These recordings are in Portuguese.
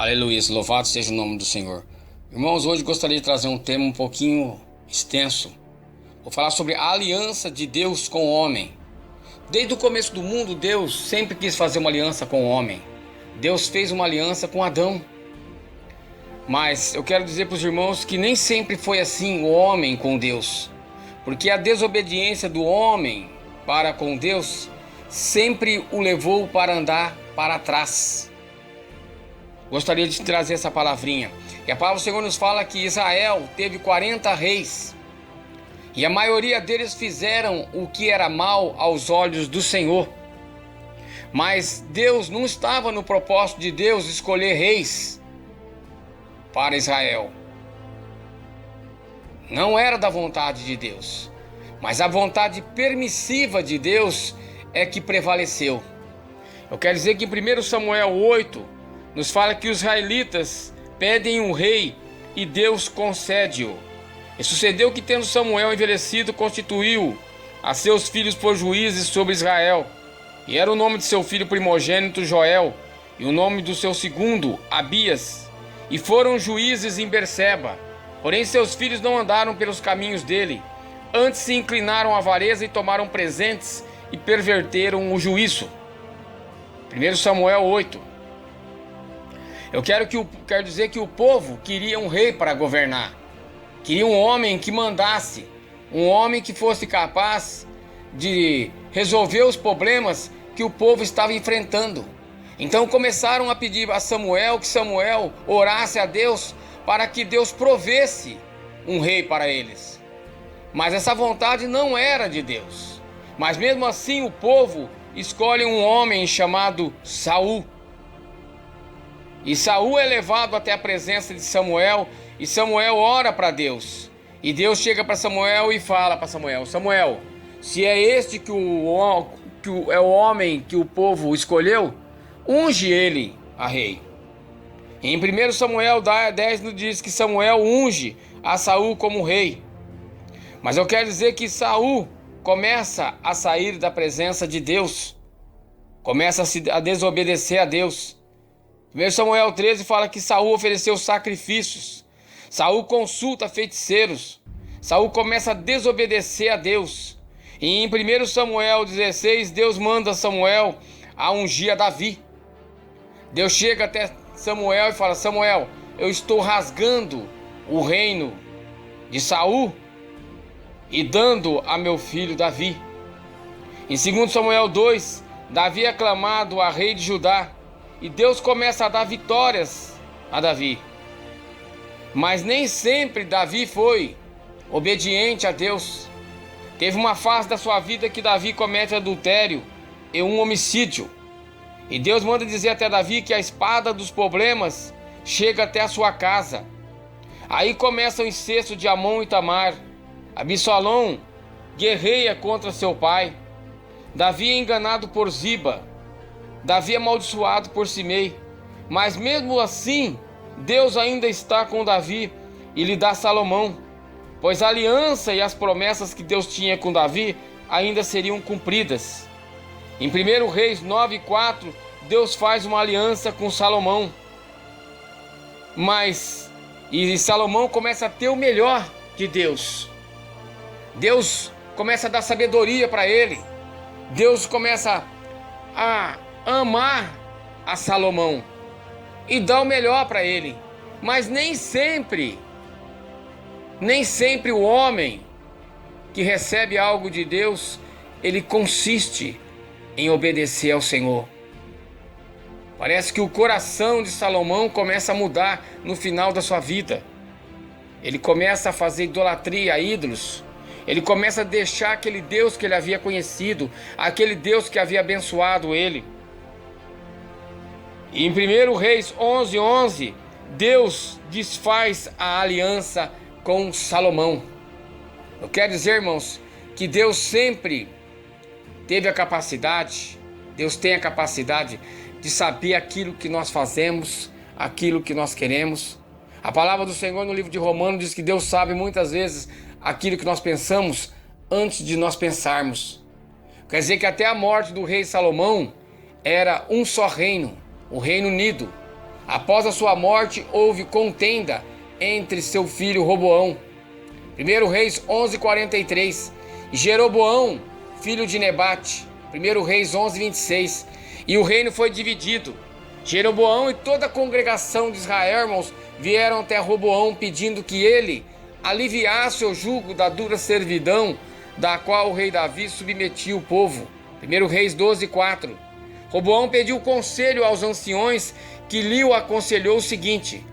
Aleluia, louvado seja o nome do Senhor. Irmãos, hoje gostaria de trazer um tema um pouquinho extenso. Vou falar sobre a aliança de Deus com o homem. Desde o começo do mundo, Deus sempre quis fazer uma aliança com o homem. Deus fez uma aliança com Adão. Mas eu quero dizer para os irmãos que nem sempre foi assim o homem com Deus. Porque a desobediência do homem para com Deus sempre o levou para andar para trás. Gostaria de trazer essa palavrinha. E a palavra do Senhor nos fala que Israel teve 40 reis. E a maioria deles fizeram o que era mal aos olhos do Senhor. Mas Deus não estava no propósito de Deus escolher reis para Israel. Não era da vontade de Deus. Mas a vontade permissiva de Deus é que prevaleceu. Eu quero dizer que em 1 Samuel 8, nos fala que os israelitas pedem um rei e Deus concede-o. E sucedeu que, tendo Samuel envelhecido, constituiu a seus filhos por juízes sobre Israel. E era o nome de seu filho primogênito Joel, e o nome do seu segundo, Abias. E foram juízes em Berseba. Porém seus filhos não andaram pelos caminhos dele. Antes se inclinaram à avareza e tomaram presentes e perverteram o juízo. 1 Samuel 8. Eu quero dizer que o povo queria um rei para governar. Queria um homem que mandasse. Um homem que fosse capaz de resolver os problemas que o povo estava enfrentando. Então começaram a pedir a Samuel que Samuel orasse a Deus para que Deus provesse um rei para eles. Mas essa vontade não era de Deus. Mas mesmo assim o povo escolhe um homem chamado Saul. E Saul é levado até a presença de Samuel, e Samuel ora para Deus. E Deus chega para Samuel e fala para Samuel: Samuel, se é este que é o homem que o povo escolheu, unge ele a rei. E em 1 Samuel 10 nos diz que Samuel unge a Saul como rei. Mas eu quero dizer que Saul começa a sair da presença de Deus, começa a desobedecer a Deus. 1 Samuel 13 fala que Saul ofereceu sacrifícios. Saul consulta feiticeiros. Saul começa a desobedecer a Deus. E em 1 Samuel 16, Deus manda Samuel a ungir a Davi. Deus chega até Samuel e fala: Samuel, eu estou rasgando o reino de Saul e dando a meu filho Davi. Em 2 Samuel 2, Davi é aclamado a rei de Judá. E Deus começa a dar vitórias a Davi. Mas nem sempre Davi foi obediente a Deus. Teve uma fase da sua vida que Davi comete adultério e um homicídio. E Deus manda dizer até Davi que a espada dos problemas chega até a sua casa. Aí começa o incesto de Amon e Tamar. Absalão guerreia contra seu pai. Davi é enganado por Ziba. Davi é amaldiçoado por Simei. Mas mesmo assim, Deus ainda está com Davi e lhe dá Salomão, pois a aliança e as promessas que Deus tinha com Davi ainda seriam cumpridas. Em 1 Reis 9:4, Deus faz uma aliança com Salomão. E Salomão começa a ter o melhor de Deus. Deus começa a dar sabedoria para ele. Deus começa a amar a Salomão e dar o melhor para ele. Mas nem sempre o homem que recebe algo de Deus, ele consiste em obedecer ao Senhor. Parece que o coração de Salomão começa a mudar no final da sua vida. Ele começa a fazer idolatria a ídolos. Ele começa a deixar aquele Deus que ele havia conhecido, aquele Deus que havia abençoado ele. E em 1 Reis 11:11, Deus desfaz a aliança com Salomão. Eu quero dizer, irmãos, que Deus sempre teve a capacidade, Deus tem a capacidade de saber aquilo que nós fazemos, aquilo que nós queremos. A palavra do Senhor no livro de Romanos diz que Deus sabe muitas vezes aquilo que nós pensamos antes de nós pensarmos. Quer dizer que até a morte do rei Salomão era um só reino, o Reino Unido. Após a sua morte, houve contenda entre seu filho Roboão. 1 Reis 11:43. Jeroboão, filho de Nebate. 1 Reis 11:26. E o reino foi dividido. Jeroboão e toda a congregação de Israel, irmãos, vieram até Roboão pedindo que ele aliviasse o jugo da dura servidão da qual o rei Davi submetia o povo. 1 Reis 12:4. Roboão pediu conselho aos anciões, que lhe aconselhou o seguinte: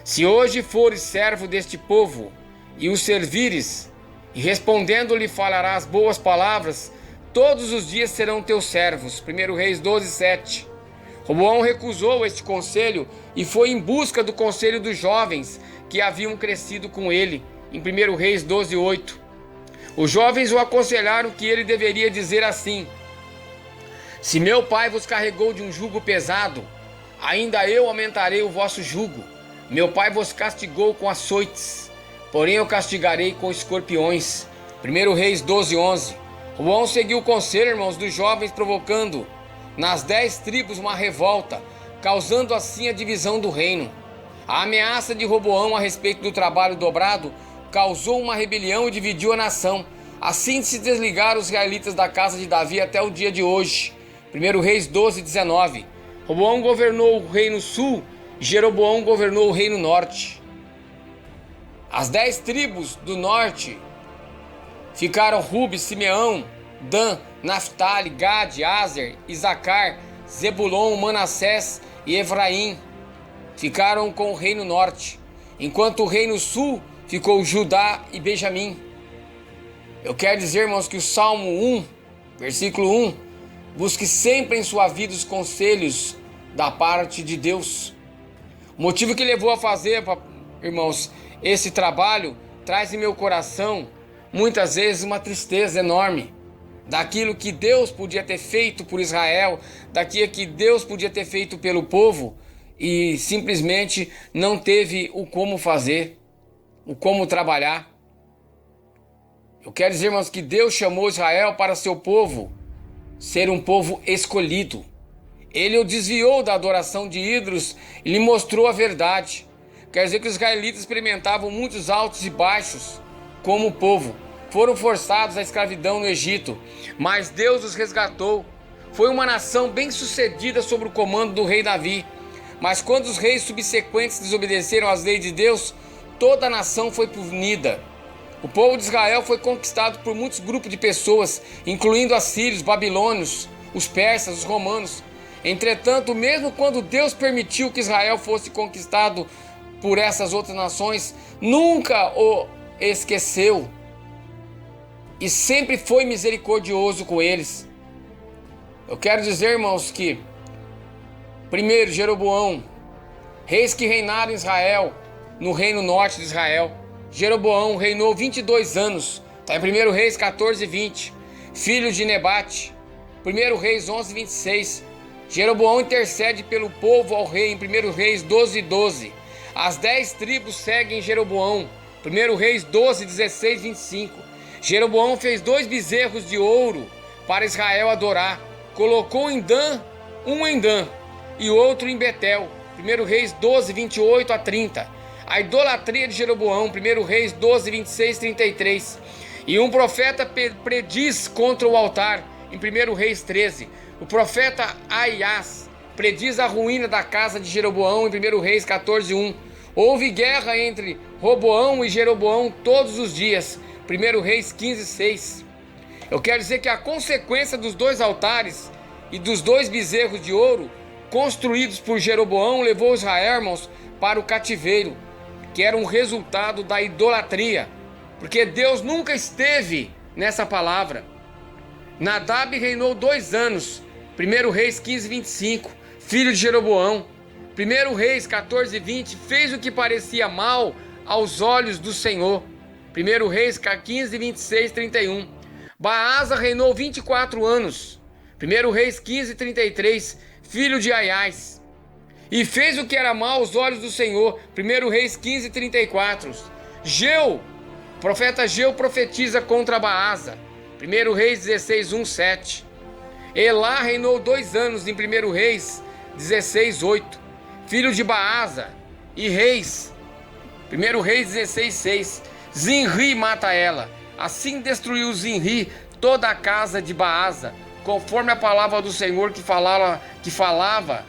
se hoje fores servo deste povo e o servires, e respondendo-lhe falarás boas palavras, todos os dias serão teus servos. 1 Reis 12:7. Roboão recusou este conselho e foi em busca do conselho dos jovens que haviam crescido com ele. Em 1 Reis 12:8. Os jovens o aconselharam que ele deveria dizer assim: se meu pai vos carregou de um jugo pesado, ainda eu aumentarei o vosso jugo. Meu pai vos castigou com açoites, porém eu castigarei com escorpiões. 1 Reis 12:11. Roboão seguiu o conselho, irmãos, dos jovens, provocando nas 10 tribos uma revolta, causando assim a divisão do reino. A ameaça de Roboão a respeito do trabalho dobrado causou uma rebelião e dividiu a nação. Assim se desligaram os israelitas da casa de Davi até o dia de hoje. 1 Reis 12:19. Roboão governou o reino sul, Jeroboão governou o reino norte. As 10 tribos do norte ficaram Rubi, Simeão, Dan, Naftali, Gade, Aser, Isacar, Zebulon, Manassés e Efraim. Ficaram com o reino norte, enquanto o reino sul ficou Judá e Benjamim. Eu quero dizer, irmãos, que o Salmo 1, versículo 1, busque sempre em sua vida os conselhos da parte de Deus. O motivo que levou a fazer, irmãos, esse trabalho traz em meu coração muitas vezes uma tristeza enorme daquilo que Deus podia ter feito por Israel, daquilo que Deus podia ter feito pelo povo e simplesmente não teve o como fazer, o como trabalhar. Eu quero dizer, irmãos, que Deus chamou Israel para seu povo ser um povo escolhido. Ele o desviou da adoração de ídolos e lhe mostrou a verdade. Quer dizer que os israelitas experimentavam muitos altos e baixos como povo. Foram forçados à escravidão no Egito, mas Deus os resgatou. Foi uma nação bem-sucedida sob o comando do rei Davi. Mas quando os reis subsequentes desobedeceram às leis de Deus, toda a nação foi punida. O povo de Israel foi conquistado por muitos grupos de pessoas, incluindo assírios, babilônios, os persas, os romanos. Entretanto, mesmo quando Deus permitiu que Israel fosse conquistado por essas outras nações, nunca o esqueceu e sempre foi misericordioso com eles. Eu quero dizer, irmãos, que primeiro, Jeroboão, reis que reinaram em Israel, no reino norte de Israel. Jeroboão reinou 22 anos, está em 1 Reis 14:20, filho de Nebate. 1 Reis 11:26. Jeroboão intercede pelo povo ao rei em 1 Reis 12:12. As 10 tribos seguem Jeroboão. 1 Reis 12:16-25. Jeroboão fez 2 bezerros de ouro para Israel adorar. Colocou em Dan, um em Dan e outro em Betel. 1 Reis 12:28-30. A idolatria de Jeroboão. 1 Reis 12:26-33. E um profeta prediz contra o altar. Em 1 Reis 13. O profeta Aias prediz a ruína da casa de Jeroboão. Em 1 Reis 14:1. Houve guerra entre Roboão e Jeroboão todos os dias. 1 Reis 15:6. Eu quero dizer que a consequência dos 2 altares e dos 2 bezerros de ouro construídos por Jeroboão levou Israel, irmãos, para o cativeiro, que era um resultado da idolatria, porque Deus nunca esteve nessa palavra. Nadab reinou 2 anos. 1 Reis 15:25, filho de Jeroboão. 1 Reis 14:20, fez o que parecia mal aos olhos do Senhor. 1 Reis 15:26-31. Baasa reinou 24 anos. 1 Reis 15:33, filho de Aias. E fez o que era mal aos olhos do Senhor. 1 Reis 15:34. Profeta Geu profetiza contra Baasa. 1 Reis 16:1-7. Elá reinou 2 anos em 1 Reis 16:8. filho de Baasa, e reis. 1 Reis 16:6. Zinri mata ela. Assim destruiu Zinri toda a casa de Baasa, conforme a palavra do Senhor que falava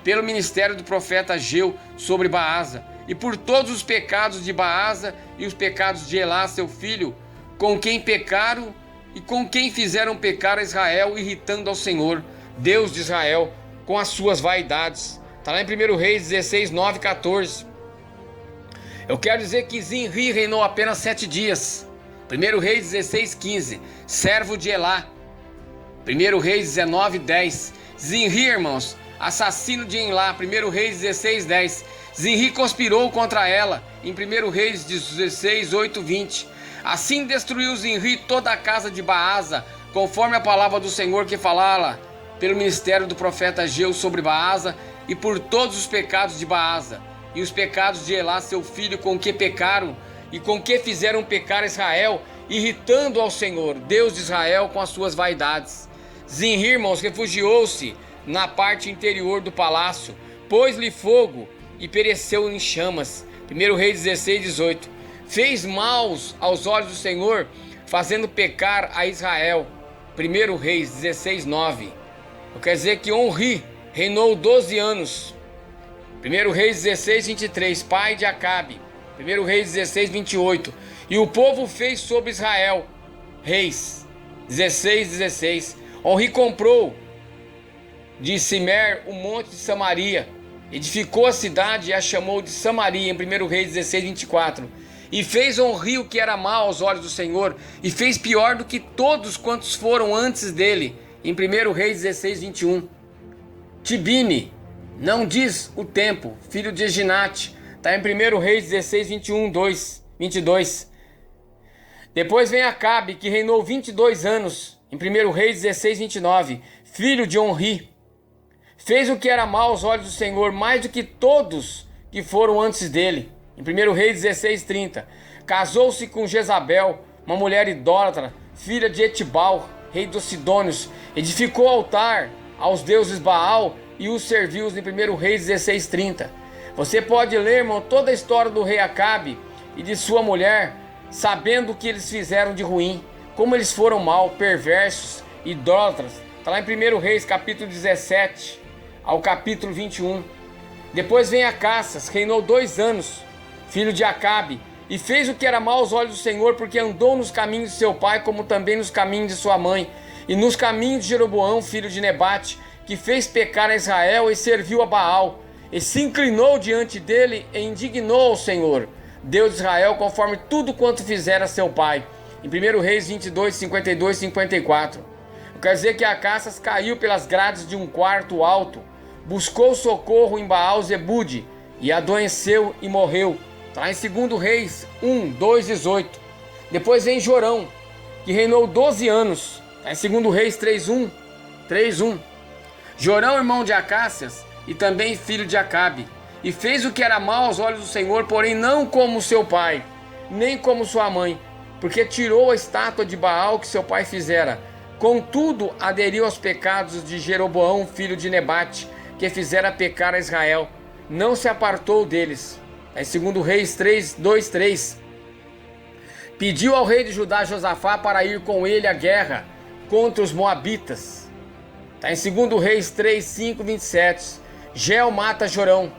pelo ministério do profeta Ageu sobre Baasa, e por todos os pecados de Baasa e os pecados de Elá, seu filho, com quem pecaram e com quem fizeram pecar a Israel, irritando ao Senhor, Deus de Israel, com as suas vaidades. Está lá em 1 Reis 16, 9, 14. Eu quero dizer que Zinri reinou apenas 7 dias. 1 Reis 16, 15. Servo de Elá. 1 Reis 19, 10. Zinri, irmãos, assassino de Enlá. 1 Reis 16, 10. Zinri conspirou contra ela. Em 1 Reis 16, 8, 20. Assim destruiu Zinri toda a casa de Baasa, conforme a palavra do Senhor que falava pelo ministério do profeta Ageu sobre Baasa, e por todos os pecados de Baasa, e os pecados de Elá, seu filho, com que pecaram, e com que fizeram pecar Israel, irritando ao Senhor, Deus de Israel, com as suas vaidades. Zinri, irmãos, refugiou-se na parte interior do palácio, pôs-lhe fogo e pereceu em chamas. 1 Reis 16, 18. Fez maus aos olhos do Senhor, fazendo pecar a Israel. 1 Reis 16, 9. Quer dizer que Onri reinou 12 anos. 1 Reis 16, 23. Pai de Acabe. 1 Reis 16, 28. E o povo fez sobre Israel. Reis 16, 16. Onri comprou de Simer o monte de Samaria, edificou a cidade e a chamou de Samaria, em 1 Reis 16, 24. E fez Onri o que era mal aos olhos do Senhor, e fez pior do que todos quantos foram antes dele, em 1 Reis 16, 21. Tibine, não diz o tempo, filho de Eginate, está em 1 Reis 16, 21, 22. Depois vem Acabe, que reinou 22 anos, em 1 Reis 16, 29, filho de Onri. Fez o que era mal aos olhos do Senhor, mais do que todos que foram antes dele. Em 1 Reis 16, 30. Casou-se com Jezabel, uma mulher idólatra, filha de Etibal, rei dos Sidônios. Edificou altar aos deuses Baal e os serviu em 1 Reis 16, 30. Você pode ler, irmão, toda a história do rei Acabe e de sua mulher, sabendo o que eles fizeram de ruim, como eles foram mal, perversos, idólatras. Está lá em 1 Reis capítulo 17 ao capítulo 21. Depois vem Acaças, reinou 2 anos, filho de Acabe, e fez o que era mal aos olhos do Senhor, porque andou nos caminhos de seu pai, como também nos caminhos de sua mãe, e nos caminhos de Jeroboão, filho de Nebate, que fez pecar a Israel e serviu a Baal, e se inclinou diante dele e indignou ao Senhor, Deus de Israel, conforme tudo quanto fizera seu pai. Em 1 Reis 22, 52 e 54. Quer dizer que Acaças caiu pelas grades de um quarto alto, buscou socorro em Baal-Zebude, e adoeceu e morreu. Está em 2 Reis 1, 2, 18. Depois vem Jorão, que reinou 12 anos. Está em 2 Reis 3, 1, 3, 1. Jorão, irmão de Acacias, e também filho de Acabe, e fez o que era mal aos olhos do Senhor, porém não como seu pai, nem como sua mãe, porque tirou a estátua de Baal que seu pai fizera. Contudo, aderiu aos pecados de Jeroboão, filho de Nebate, que fizera pecar a Israel. Não se apartou deles. É 2 Reis 3, 2, 3. Pediu ao rei de Judá, Josafá, para ir com ele à guerra contra os moabitas. Está em 2 Reis 3, 5, 27. Gel mata Jorão.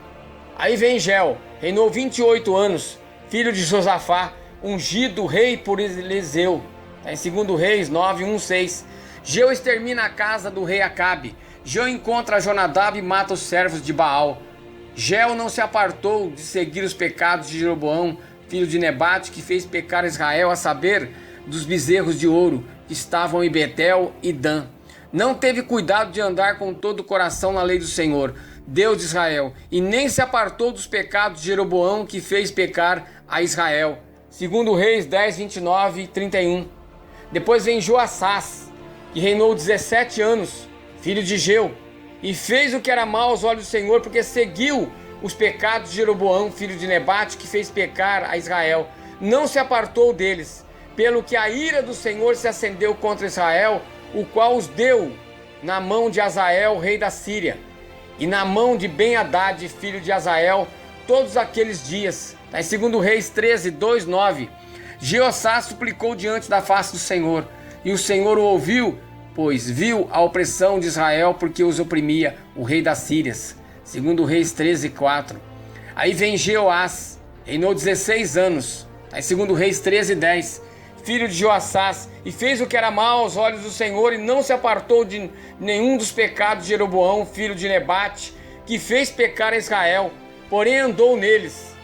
Aí vem Gel, reinou 28 anos, filho de Josafá, ungido rei por Eliseu. Está em 2 Reis 9, 1, 6. Geu extermina a casa do rei Acabe. Geu encontra Jonadab e mata os servos de Baal. Geu não se apartou de seguir os pecados de Jeroboão, filho de Nebate, que fez pecar Israel, a saber, dos bezerros de ouro que estavam em Betel e Dan. Não teve cuidado de andar com todo o coração na lei do Senhor, Deus de Israel, e nem se apartou dos pecados de Jeroboão, que fez pecar a Israel. 2 Reis 10, 29 e 31. Depois vem Joassás, que reinou 17 anos, filho de Geu, e fez o que era mal aos olhos do Senhor, porque seguiu os pecados de Jeroboão, filho de Nebate, que fez pecar a Israel. Não se apartou deles, pelo que a ira do Senhor se acendeu contra Israel, o qual os deu na mão de Azael, rei da Síria. e na mão de Ben-Hadad, filho de Azael, todos aqueles dias. Está em 2 Reis 13, 2, 9. Jeossá suplicou diante da face do Senhor, e o Senhor o ouviu, pois viu a opressão de Israel, porque os oprimia o rei das Sírias. 2 Reis 13, 4. Aí vem Jeoás, reinou 16 anos. Está em 2 Reis 13, 10. Filho de Joassás, e fez o que era mal aos olhos do Senhor, e não se apartou de nenhum dos pecados de Jeroboão, filho de Nebate, que fez pecar a Israel, porém andou neles.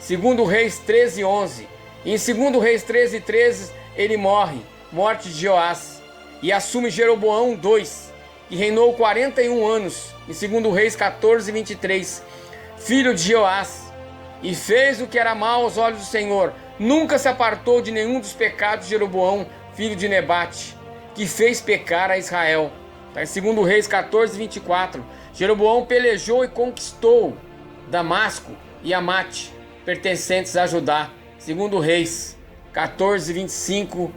2 Reis 13, 11. E em 2 Reis 13, 13, ele morre, morte de Joás, e assume Jeroboão 2, que reinou 41 anos, em 2 Reis 14, 23, filho de Joás, e fez o que era mal aos olhos do Senhor, nunca se apartou de nenhum dos pecados de Jeroboão, filho de Nebate, que fez pecar a Israel. Está em 2 Reis 14, 24. Jeroboão pelejou e conquistou Damasco e Amate, pertencentes a Judá. 2 Reis 14, 25,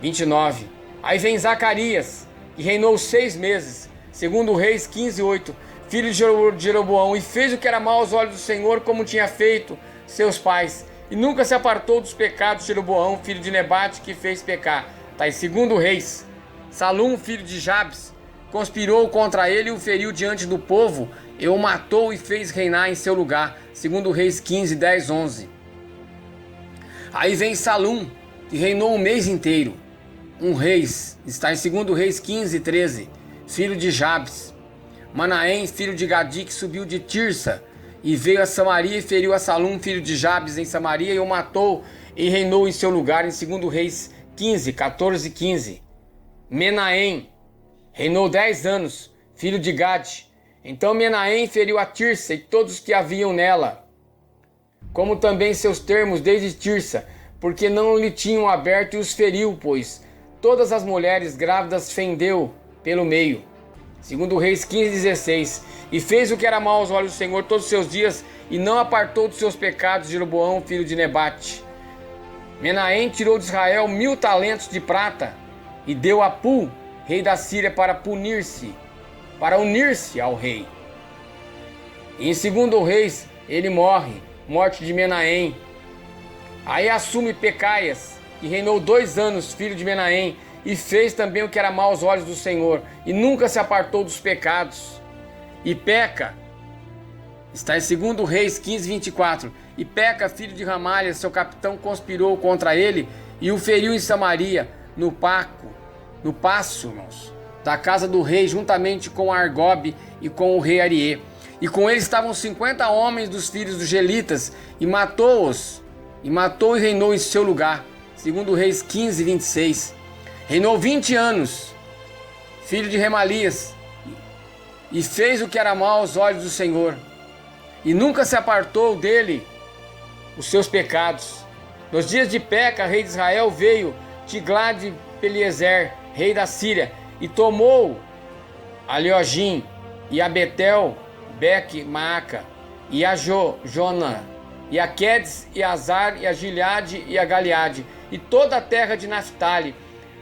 29. Aí vem Zacarias, que reinou 6 meses. 2 Reis 15, 8. Filho de Jeroboão, e fez o que era mal aos olhos do Senhor, como tinha feito seus pais, e nunca se apartou dos pecados de Jeroboão, filho de Nebate, que fez pecar. Está em 2 Reis. Salum, filho de Jabes, conspirou contra ele e o feriu diante do povo, e o matou e fez reinar em seu lugar. 2 Reis 15, 10, 11. Aí vem Salum, que reinou um mês inteiro. Reis, está em 2 Reis 15, 13, filho de Jabes. Manaém, filho de Gadi, que subiu de Tirsa, e veio a Samaria e feriu a Salum, filho de Jabes, em Samaria, e o matou e reinou em seu lugar, em 2 Reis 15, 14, 15. Menahem reinou 10 anos, filho de Gade. Então Menahem feriu a Tirsa e todos os que haviam nela, como também seus termos desde Tirsa, porque não lhe tinham aberto, e os feriu, pois todas as mulheres grávidas fendeu pelo meio. 2 Reis 15, 16. E fez o que era mal aos olhos do Senhor todos os seus dias, e não apartou dos seus pecados Jeroboão, filho de Nebate. Menahem tirou de Israel 1000 talentos de prata, e deu a Pu, rei da Síria, para unir-se ao rei. E em 2 Reis ele morre, morte de Menahem. Aí assume Pecaias, que reinou 2 anos, filho de Menahem, e fez também o que era mal aos olhos do Senhor, e nunca se apartou dos pecados. E Peca, está em 2 Reis 15, 24. E Peca, filho de Ramalha, seu capitão, conspirou contra ele e o feriu em Samaria, no passo, irmãos, da casa do rei, juntamente com Argobe e com o rei Ariê. E com ele estavam 50 homens dos filhos dos Gelitas, e matou-os, e reinou em seu lugar. 2 Reis 15, 26. Reinou 20 anos, filho de Remalias, e fez o que era mal aos olhos do Senhor, e nunca se apartou dele os seus pecados. Nos dias de Peca, rei de Israel, veio Tiglat-Pileser, rei da Síria, e tomou a Leogim, e a Betel, Bec-Maaca, e a Jona, e a Quedes, e a Azar, e a Gileade, e a Galeade, e toda a terra de Naphtali,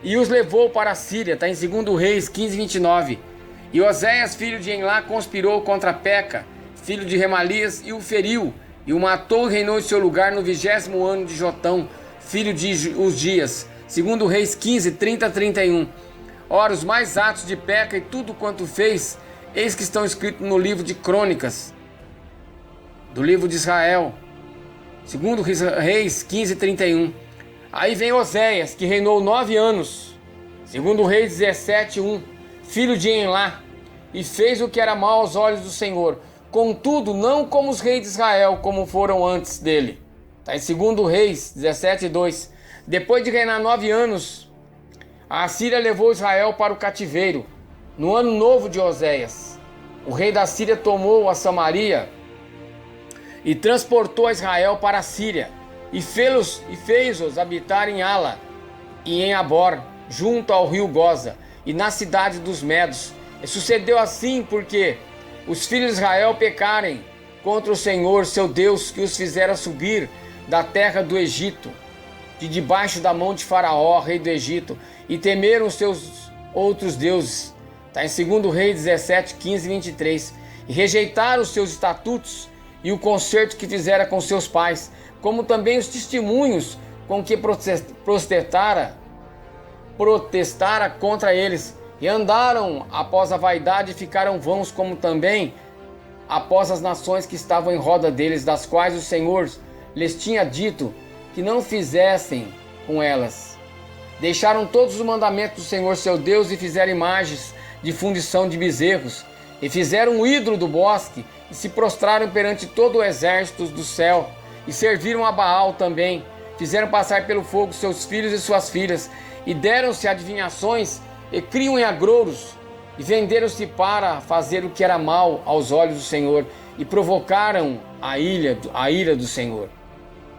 e os levou para a Síria. Está em 2 Reis 15, 29. E Oséias, filho de Enlá, conspirou contra Peca, filho de Remalias, e o feriu, e o matou e reinou em seu lugar no 20º ano de Jotão, filho de Uzias. 2 Reis 15, 30 a 31. Ora, os mais atos de Peca e tudo quanto fez, eis que estão escritos no livro de Crônicas, do livro de Israel. 2 Reis 15, 31. Aí vem Oséias, que reinou 9 anos. 2 Reis 17, 1. Filho de Enlá, e fez o que era mal aos olhos do Senhor. Contudo, não como os reis de Israel, como foram antes dele. Está em 2 Reis 17, 2. Depois de reinar 9 anos, a Assíria levou Israel para o cativeiro. No ano novo de Oséias, o rei da Síria tomou a Samaria e transportou a Israel para a Síria. E fez-os habitar em Ala e em Abor, junto ao rio Goza, e na cidade dos Medos. E sucedeu assim porque os filhos de Israel pecarem contra o Senhor, seu Deus, que os fizera subir da terra do Egito, de debaixo da mão de Faraó, rei do Egito, e temeram os seus outros deuses. Está em 2 Reis 17, 15 e 23. e rejeitaram os seus estatutos e o concerto que fizera com seus pais, como também os testemunhos com que protestara contra eles, e andaram após a vaidade e ficaram vãos, como também após as nações que estavam em roda deles, das quais o Senhor lhes tinha dito que não fizessem com elas. Deixaram todos os mandamentos do Senhor seu Deus e fizeram imagens de fundição de bezerros, e fizeram um ídolo do bosque, e se prostraram perante todo o exército do céu, e serviram a Baal também. Fizeram passar pelo fogo seus filhos e suas filhas, e deram-se adivinhações, e criam em agrouros, e venderam-se para fazer o que era mal aos olhos do Senhor, e provocaram a ira do Senhor.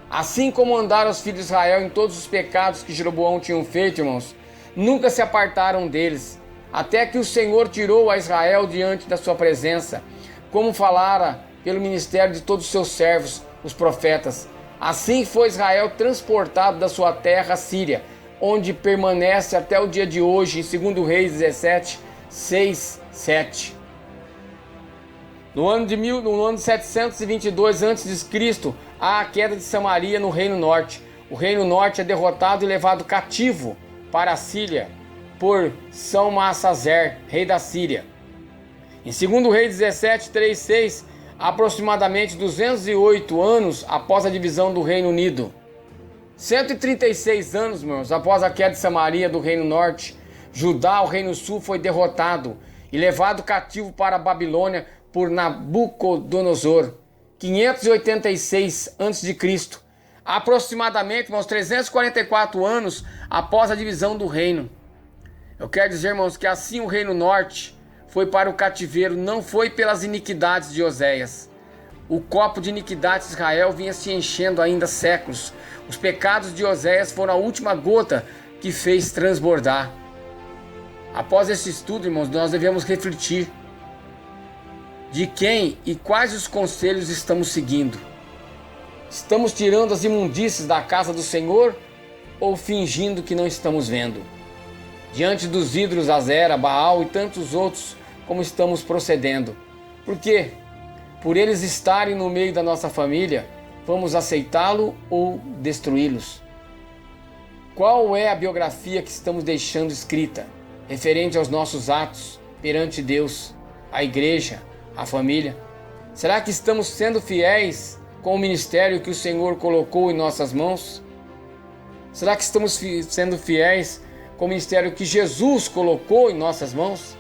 Assim como andaram os filhos de Israel em todos os pecados que Jeroboão tinha feito, irmãos, nunca se apartaram deles, até que o Senhor tirou a Israel diante da sua presença, como falara pelo ministério de todos os seus servos, os profetas. Assim foi Israel transportado da sua terra a Síria, onde permanece até o dia de hoje, em 2 Reis 17, 6, 7. No ano de 722 a.C., há a queda de Samaria no Reino Norte. O Reino Norte é derrotado e levado cativo para a Síria por São Massazer, rei da Síria. Em 2 Reis 17, 3, 6, aproximadamente 208 anos após a divisão do Reino Unido, 136 anos, meus, após a queda de Samaria do Reino Norte, Judá, o Reino Sul, foi derrotado e levado cativo para a Babilônia por Nabucodonosor, 586 a.C., aproximadamente, irmãos, 344 anos após a divisão do reino. Eu quero dizer, irmãos, que assim o Reino Norte foi para o cativeiro, não foi pelas iniquidades de Oséias. O copo de iniquidades de Israel vinha se enchendo ainda há séculos. Os pecados de Oséias foram a última gota que fez transbordar. Após esse estudo, irmãos, nós devemos refletir de quem e quais os conselhos estamos seguindo. Estamos tirando as imundícies da casa do Senhor ou fingindo que não estamos vendo? Diante dos ídolos Azera, Baal e tantos outros, como estamos procedendo? Por quê? Por eles estarem no meio da nossa família, vamos aceitá-lo ou destruí-los? Qual é a biografia que estamos deixando escrita, referente aos nossos atos perante Deus, a igreja, a família? Será que estamos sendo fiéis com o ministério que o Senhor colocou em nossas mãos? Será que estamos sendo fiéis com o ministério que Jesus colocou em nossas mãos?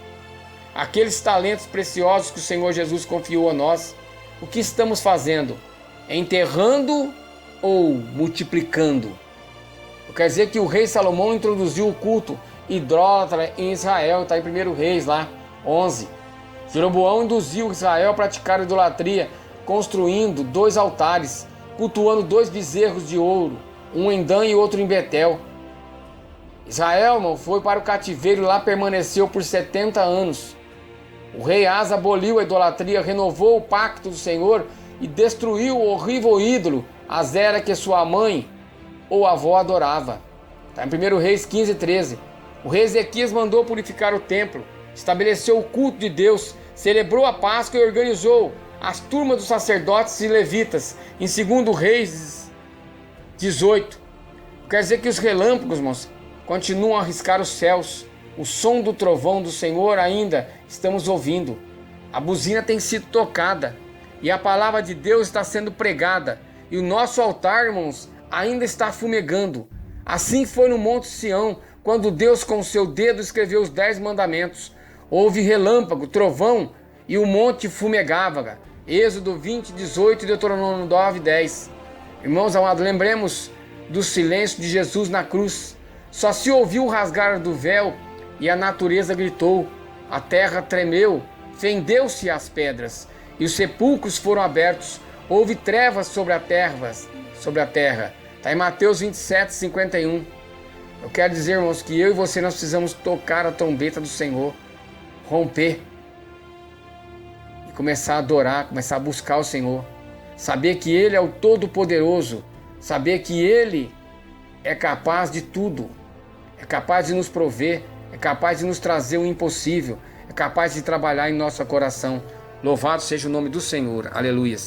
Aqueles talentos preciosos que o Senhor Jesus confiou a nós, o que estamos fazendo? Enterrando ou multiplicando? Eu quero dizer que o rei Salomão introduziu o culto idólatra em Israel, está em 1 Reis lá, 11. Jeroboão induziu Israel a praticar idolatria, construindo 2 altares, cultuando 2 bezerros de ouro, um em Dan e outro em Betel. Israel, irmão, foi para o cativeiro e lá permaneceu por 70 anos. O rei Asa aboliu a idolatria, renovou o pacto do Senhor e destruiu o horrível ídolo Azera que sua mãe ou avó adorava. Está em 1 Reis 15, 13. O rei Ezequias mandou purificar o templo, estabeleceu o culto de Deus, celebrou a Páscoa e organizou as turmas dos sacerdotes e levitas em 2 Reis 18. Quer dizer que os relâmpagos, irmãos, continuam a riscar os céus. O som do trovão do Senhor ainda estamos ouvindo. A buzina tem sido tocada e a palavra de Deus está sendo pregada. E o nosso altar, irmãos, ainda está fumegando. Assim foi no Monte Sião, quando Deus com seu dedo escreveu os 10 mandamentos. Houve relâmpago, trovão e o monte fumegava. Êxodo 20, 18 e Deuteronômio 9, 10. Irmãos amados, lembremos do silêncio de Jesus na cruz. Só se ouviu o rasgar do véu e a natureza gritou. A terra tremeu, fendeu-se as pedras e os sepulcros foram abertos. Houve trevas sobre a terra. Está em Mateus 27, 51. Eu quero dizer, irmãos, que eu e você nós precisamos tocar a trombeta do Senhor, romper e começar a adorar, começar a buscar o Senhor. Saber que Ele é o Todo-Poderoso, saber que Ele é capaz de tudo, é capaz de nos prover, é capaz de nos trazer o impossível, é capaz de trabalhar em nosso coração. Louvado seja o nome do Senhor. Aleluia.